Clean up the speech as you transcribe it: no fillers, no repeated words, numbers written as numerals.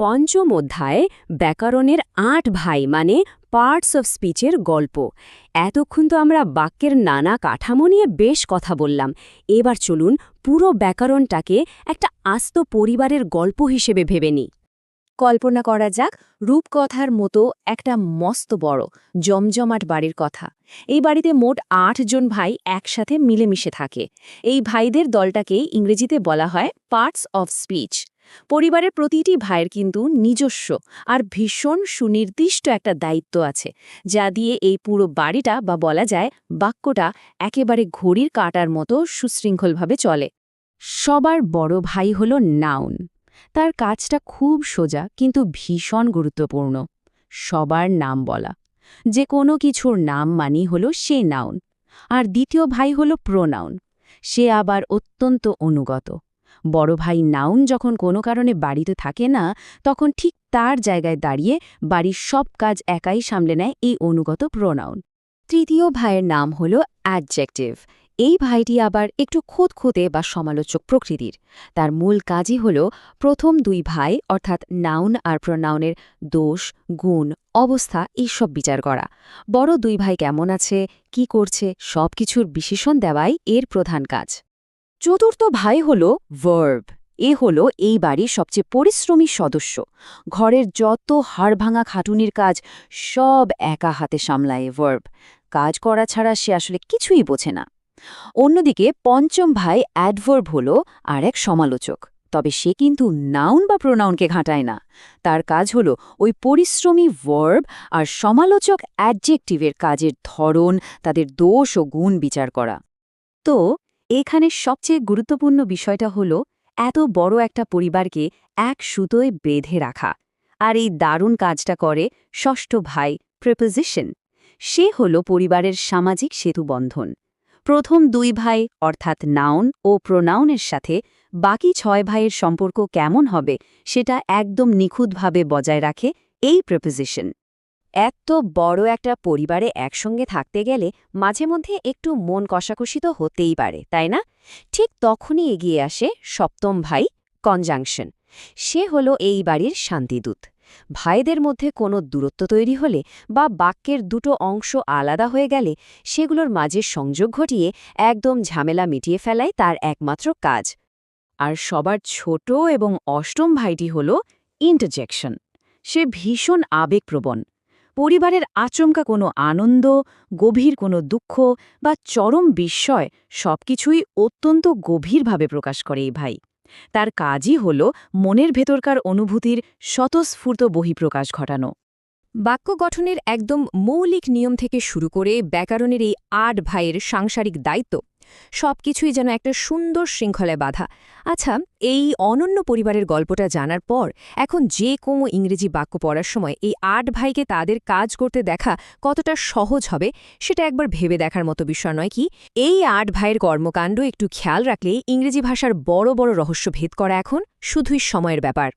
পঞ্চম অধ্যায়ে ব্যাকরণের ৮ ভাই মানে পার্টস অফ স্পিচের গল্প। এতক্ষণ তো আমরা বাক্যের নানা কাঠামো নিয়ে বেশ কথা বললাম। এবার চলুন পুরো ব্যাকরণটাকে একটা আস্ত পরিবারের গল্প হিসেবে ভেবে নিই। কল্পনা করা যাক রূপকথার মতো একটা মস্ত বড় জমজমাট বাড়ির কথা। এই বাড়িতে মোট ৮ জন ভাই একসাথে মিলেমিশে থাকে। এই ভাইদের দলটাকেই ইংরেজিতে বলা হয় পার্টস অফ স্পিচ। পরিবারের প্রতিটি ভাইয়ের কিন্তু নিজস্ব আর ভীষণ সুনির্দিষ্ট একটা দায়িত্ব আছে, যা দিয়ে এই পুরো বাড়িটা বা বলা যায় বাক্যটা একেবারে ঘড়ির কাঁটার মতো সুশৃঙ্খলভাবে চলে। সবার বড় ভাই হল নাউন। তার কাজটা খুব সোজা কিন্তু ভীষণ গুরুত্বপূর্ণ। সবার নাম বলা, যে কোনো কিছুর নাম মানি হল সে নাউন। আর দ্বিতীয় ভাই হল প্রোনাউন। সে আবার অত্যন্ত অনুগত। বড় ভাই নাউন যখন কোনো কারণে বাড়িতে থাকে না, তখন ঠিক তার জায়গায় দাঁড়িয়ে বাড়ির সব কাজ একাই সামলে নেয় এই অনুগত প্রোনাউন। তৃতীয় ভাইয়ের নাম হল অ্যাডজেক্টিভ। এই ভাইটি আবার একটু খুঁতখুঁতে বা সমালোচক প্রকৃতির। তার মূল কাজই হল প্রথম দুই ভাই অর্থাৎ নাউন আর প্রোনাউনের দোষ, গুণ, অবস্থা এইসব বিচার করা। বড় দুই ভাই কেমন আছে, কি করছে, সবকিছুর বিশেষণ দেওয়াই এর প্রধান কাজ। চতুর্থ ভাই হল ভার্ব। এ হল এই বাড়ির সবচেয়ে পরিশ্রমী সদস্য। ঘরের যত হাড়ভাঙা খাটুনির কাজ সব একা হাতে সামলায় ভার্ব। কাজ করা ছাড়া সে আসলে কিছুই বোঝে না। অন্যদিকে পঞ্চম ভাই অ্যাডভার্ব হল আর এক সমালোচক। তবে সে কিন্তু নাউন বা প্রোনাউনকে ঘাঁটায় না। তার কাজ হল ওই পরিশ্রমী ভার্ব আর সমালোচক অ্যাডজেক্টিভের কাজের ধরন, তাদের দোষ ও গুণ বিচার করা। তো এখানে সবচেয়ে গুরুত্বপূর্ণ বিষয়টা হল এত বড় একটা পরিবারকে এক সুতোয় বেঁধে রাখা। আর এই দারুণ কাজটা করে ষষ্ঠ ভাই প্রিপোজিশন। সে হল পরিবারের সামাজিক সেতুবন্ধন। প্রথম দুই ভাই অর্থাৎ নাউন ও প্রোনাউনের সাথে বাকি ৬ ভাইয়ের সম্পর্ক কেমন হবে সেটা একদম নিখুঁতভাবে বজায় রাখে এই প্রিপোজিশন। এত বড় একটা পরিবারে একসঙ্গে থাকতে গেলে মাঝে মধ্যে একটু মন কষাকষি তো হতেই পারে, তাই না? ঠিক তখনই এগিয়ে আসে সপ্তম ভাই কনজাংশন। সে হল এই বাড়ির শান্তিদূত। ভাইদের মধ্যে কোনো দূরত্ব তৈরি হলে বা বাক্যের দুটো অংশ আলাদা হয়ে গেলে সেগুলোর মাঝে সংযোগ ঘটিয়ে একদম ঝামেলা মিটিয়ে ফেলাই তার একমাত্র কাজ। আর সবার ছোট এবং অষ্টম ভাইটি হল ইন্টারজেকশন। সে ভীষণ আবেগপ্রবণ। পরিবারের আচমকা কোনো আনন্দ, গভীর কোনো দুঃখ বা চরম বিস্ময় সবকিছুই অত্যন্ত গভীরভাবে প্রকাশ করে এই ভাই। তার কাজই হল মনের ভেতরকার অনুভূতির স্বতঃস্ফূর্ত বহিঃপ্রকাশ ঘটানো। বাক্য গঠনের একদম মৌলিক নিয়ম থেকে শুরু করে ব্যাকরণের এই ৮ ভাইয়ের সাংসারিক দায়িত্ব সবকিছুই যেন একটা সুন্দর শৃঙ্খলায় বাঁধা। আচ্ছা, এই অনন্য পরিবারের গল্পটা জানার পর এখন যে কোনো ইংরেজি বাক্য পড়ার সময় এই ৮ ভাইকে তাদের কাজ করতে দেখা কতটা সহজ হবে সেটা একবার ভেবে দেখার মতো বিষয় নয় কি? এই ৮ ভাইয়ের কর্মকাণ্ড একটু খেয়াল রাখলেই ইংরেজি ভাষার বড় বড় রহস্য ভেদ করা এখন শুধুই সময়ের ব্যাপার।